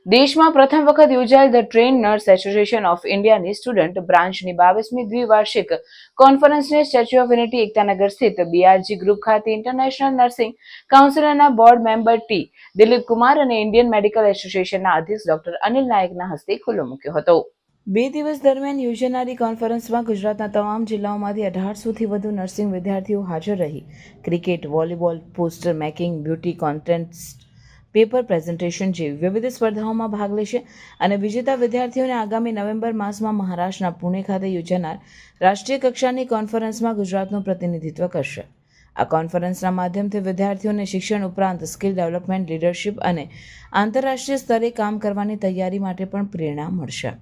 દેશમાં પ્રથમ વખત યોજાયેલ the trained nurse association of ઇન્ડિયાની સ્ટુડન્ટ બ્રાન્ચની 22મી દ્વિવાર્ષિક કોન્ફરન્સને સ્ટેચ્યુ ઓફ યુનિટી એકતાનગર સ્થિત બીઆરજી ગ્રુપ ખાતે ઇન્ટરનેશનલ નર્સિંગ કાઉન્સિલના board member T Dilip Kumar અને ઇન્ડિયન મેડિકલ એસોસિએશનના અધ્યક્ષ ડોક્ટર અનિલ નાયકના હસ્તે ખુલ્લો મૂક્યો હતો. 2 દિવસ દરમિયાન યોજાનારી કોન્ફરન્સમાં ગુજરાતના તમામ જિલ્લાઓમાંથી 1800થી વધુ નર્સિંગ વિદ્યાર્થીઓ હાજર રહી cricket, volleyball, poster making, beauty contest, paper presentation જેવી વિવિધ સ્પર્ધાઓમાં ભાગ લેશે અને વિજેતા વિદ્યાર્થીઓને આગામી નવેમ્બર માસમાં મહારાષ્ટ્રના પુણે ખાતે યોજાનાર રાષ્ટ્રીય કક્ષાની કોન્ફરન્સમાં ગુજરાતનું પ્રતિનિધિત્વ કરશે. આ કોન્ફરન્સના માધ્યમથી વિદ્યાર્થીઓને શિક્ષણ ઉપરાંત સ્કિલ ડેવલપમેન્ટ, લીડરશિપ અને આંતરરાષ્ટ્રીય સ્તરે કામ કરવાની તૈયારી માટે પણ પ્રેરણા મળશે.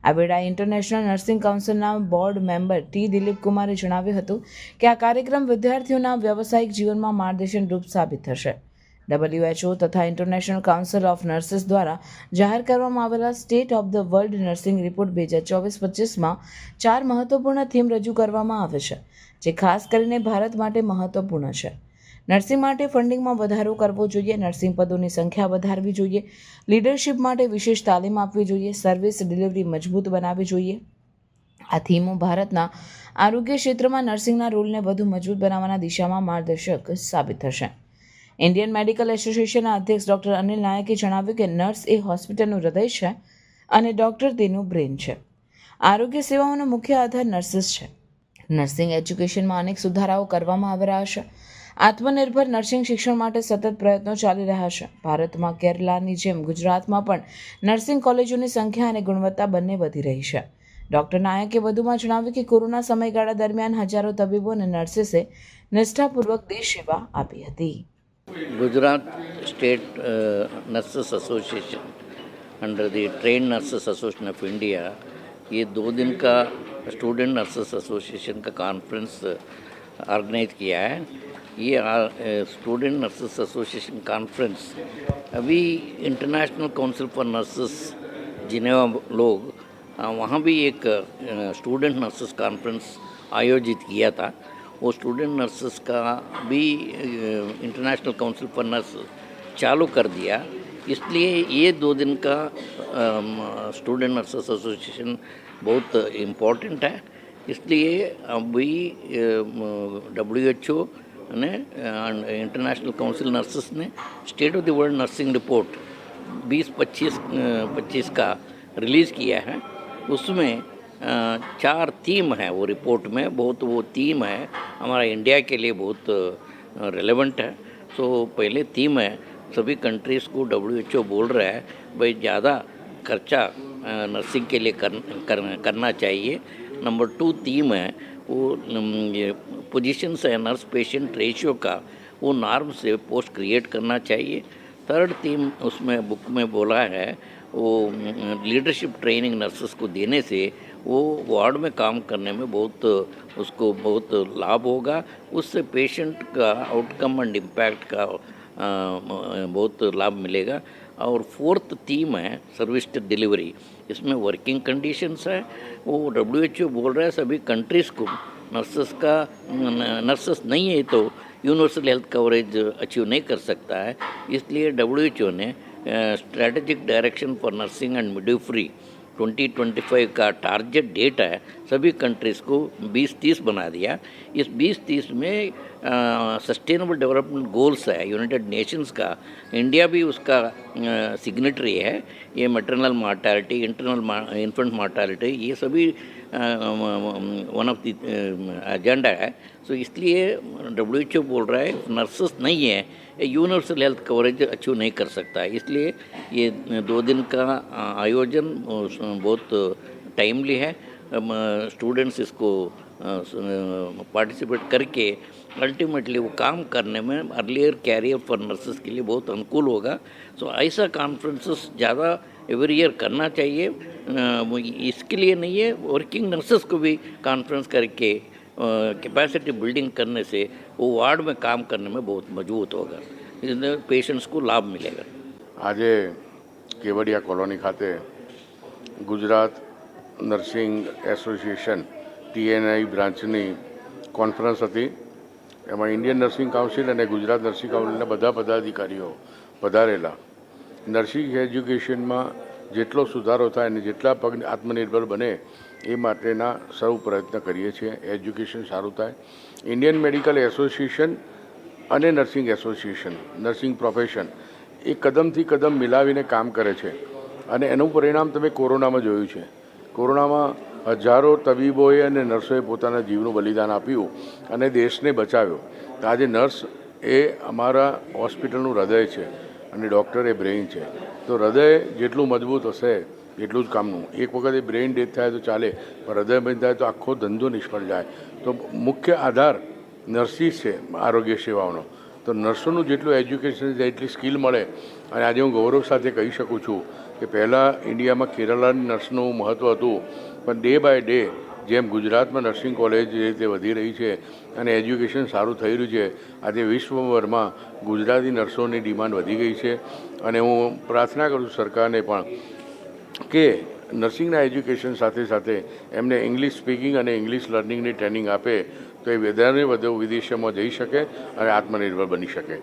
આ વેળાએ ઇન્ટરનેશનલ નર્સિંગ કાઉન્સિલના બોર્ડ મેમ્બર ટી દિલીપ કુમારે જણાવ્યું હતું કે આ કાર્યક્રમ વિદ્યાર્થીઓના વ્યાવસાયિક જીવનમાં માર્ગદર્શનરૂપ સાબિત થશે. WHO તથા ઇન્ટરનેશનલ કાઉન્સિલ ઓફ નર્સિસ દ્વારા જાહેર કરવામાં આવેલા state of the world nursing report 2024-25માં 4 મહત્વપૂર્ણ થીમ રજૂ કરવામાં આવે છે, જે ખાસ કરીને ભારત માટે મહત્વપૂર્ણ છે. નર્સિંગ માટે ફંડિંગમાં વધારો કરવો જોઈએ, નર્સિંગ પદોની સંખ્યા વધારવી જોઈએ, લીડરશિપ માટે વિશેષ તાલીમ આપવી જોઈએ, સર્વિસ ડિલિવરી મજબૂત બનાવવી જોઈએ. આ થીમો ભારતના આરોગ્ય ક્ષેત્રમાં નર્સિંગના રોલને વધુ મજબૂત બનાવવાના દિશામાં માર્ગદર્શક સાબિત થશે. ઇન્ડિયન મેડિકલ એસોસિએશનના અધ્યક્ષ ડોક્ટર અનિલ નાયકે જણાવ્યું કે નર્સ એ હોસ્પિટલનું હૃદય છે અને ડોક્ટર તેનું બ્રેન છે. આરોગ્ય સેવાઓનો મુખ્ય આધાર નર્સિસ છે. નર્સિંગ એજ્યુકેશનમાં અનેક સુધારાઓ કરવામાં આવી રહ્યા છે. આત્મનિર્ભર નર્સિંગ શિક્ષણ માટે સતત પ્રયત્નો ચાલી રહ્યા છે. ભારતમાં કેરલાની જેમ ગુજરાતમાં પણ નર્સિંગ કોલેજોની સંખ્યા અને ગુણવત્તા બંને વધી રહી છે. ડોક્ટર નાયકે વધુમાં જણાવ્યું કે કોરોના સમયગાળા દરમિયાન હજારો તબીબો અને નર્સિસે નિષ્ઠાપૂર્વક દેશ સેવા આપી હતી. Gujarat State Nurses Association under the train nurses association of India ये 2 दिन का स्टूडेंट नर्सेस एसोसिएशन का कॉन्फ्रेंस ऑर्गेनाइज किया है. ये स्टूडेंट नर्सेस एसोसिएशन कॉन्फ्रेंस अभी international council for nurses Geneva लोग वहाँ भी एक स्टूडेंट नर्सेस कॉन्फ्रेंस आयोजित किया था. वो स्टूडेंट नर्सेस का भी इंटरनेशनल काउंसिल फॉर नर्स चालू कर दिया. इसलिए ये 2 दिन का स्टूडेंट नर्सेस एसोसिएशन बहुत इम्पोर्टेंट है. इसलिए अभी WHO ने इंटरनेशनल काउंसिल नर्सेस ने state of the world nursing report 2025 का रिलीज़ किया है. उसमें 4 थीम है. वो रिपोर्ट में बहुत वो थीम है हमारा इंडिया के लिए बहुत रेलेवेंट है. तो पहले थीम है सभी कंट्रीज़ को WHO बोल रहा है भाई ज़्यादा खर्चा नर्सिंग के लिए करना चाहिए. नंबर 2 थीम है वो पोजीशंस है नर्स पेशेंट रेशियो का वो नॉर्म से पोस्ट क्रिएट करना चाहिए. थर्ड थीम उसमें बुक में बोला है वो लीडरशिप ट्रेनिंग नर्सेस को देने से वो वार्ड में काम करने में बहुत उसको बहुत लाभ होगा. उससे पेशेंट का आउटकम एंड इम्पैक्ट का बहुत लाभ मिलेगा. और 4th थीम है सर्विस डिलीवरी. इसमें वर्किंग कंडीशंस है वो WHO बोल रहा है सभी कंट्रीज़ को नर्सेस नहीं है तो यूनिवर्सल हेल्थ कवरेज अचीव नहीं कर सकता है. इसलिए WHO ने strategic direction for nursing and midwifery 2025 का टारगेट डेट है सभी कंट्रीज़ को 2030 बना दिया. इस 2030 में सस्टेनेबल डेवलपमेंट गोल्स है यूनाइटेड नेशंस का. इंडिया भी उसका सिग्नेटरी है. ये मैटरनल मार्टालिटी, इन्फेंट मार्टालिटी ये सभी वन ऑफ द एजेंडा है. सो इसलिए WHO बोल रहा है नर्सेस नहीं है यूनिवर्सल हेल्थ कवरेज अचीव नहीं कर सकता है. इसलिए ये 2 दिन का आयोजन बहुत टाइमली है. स्टूडेंट्स इसको पार्टिसिपेट करके अल्टीमेटली वो काम करने में अर्लियर कैरियर फॉर नर्सेस के लिए बहुत अनुकूल होगा. सो ऐसा कॉन्फ्रेंसेस ज़्यादा एवरी ईयर करना चाहिए. इसके लिए नहीं है वर्किंग नर्सेस को भी कॉन्फ्रेंस करके कैपेसिटी बिल्डिंग करने से वो वार्ड में काम करने में बहुत मजबूत होगा. इसमें पेशेंट्स को लाभ मिलेगा. आज केवड़िया कॉलोनी खाते गुजरात नर्सिंग एसोसिएशन TNI ब्रांचनी कॉन्फ्रेंस थी. એમાં ઇન્ડિયન નર્સિંગ કાઉન્સિલ અને ગુજરાત નર્સિંગ કાઉન્સિલના બધા પદાધિકારીઓ પધારેલા. નર્સિંગ એજ્યુકેશનમાં જેટલો સુધારો થાય અને જેટલા પગ આત્મનિર્ભર બને એ માટેના સૌ પ્રયત્ન કરીએ છીએ. એજ્યુકેશન સારું થાય. ઇન્ડિયન મેડિકલ એસોસિએશન અને નર્સિંગ એસોસિએશન, નર્સિંગ પ્રોફેશન એ કદમથી કદમ મિલાવીને કામ કરે છે અને એનું પરિણામ તમે કોરોનામાં જોયું છે. કોરોનામાં હજારો તબીબોએ અને નર્સોએ પોતાના જીવનું બલિદાન આપ્યું અને દેશને બચાવ્યો. આજે નર્સ એ અમારા હોસ્પિટલનું હૃદય છે અને ડૉક્ટર એ બ્રેઇન છે. તો હૃદય જેટલું મજબૂત હશે એટલું જ કામનું. એક વખત એ બ્રેઇન ડેથ થાય તો ચાલે, પણ હૃદય બંધ થાય તો આખો ધંધો નિષ્ફળ જાય. તો મુખ્ય આધાર નર્સિસ છે આરોગ્ય સેવાઓનો. તો નર્સોનું જેટલું એજ્યુકેશન છે એટલી સ્કિલ મળે. અને આજે હું ગૌરવ સાથે કહી શકું છું કે પહેલાં ઇન્ડિયામાં કેરલાની નર્સનું મહત્ત્વ હતું, પણ ડે બાય ડે જેમ ગુજરાતમાં નર્સિંગ કોલેજ જે રીતે વધી રહી છે અને એજ્યુકેશન સારું થઈ રહ્યું છે, આજે વિશ્વભરમાં ગુજરાતી નર્સોની ડિમાન્ડ વધી ગઈ છે. અને હું પ્રાર્થના કરું છું સરકારને પણ કે નર્સિંગના એજ્યુકેશન સાથે સાથે એમને ઇંગ્લિશ સ્પીકિંગ અને ઇંગ્લિશ લર્નિંગની ટ્રેનિંગ આપે તો એ વધારે વધુ વિદેશોમાં જઈ શકે અને આત્મનિર્ભર બની શકે.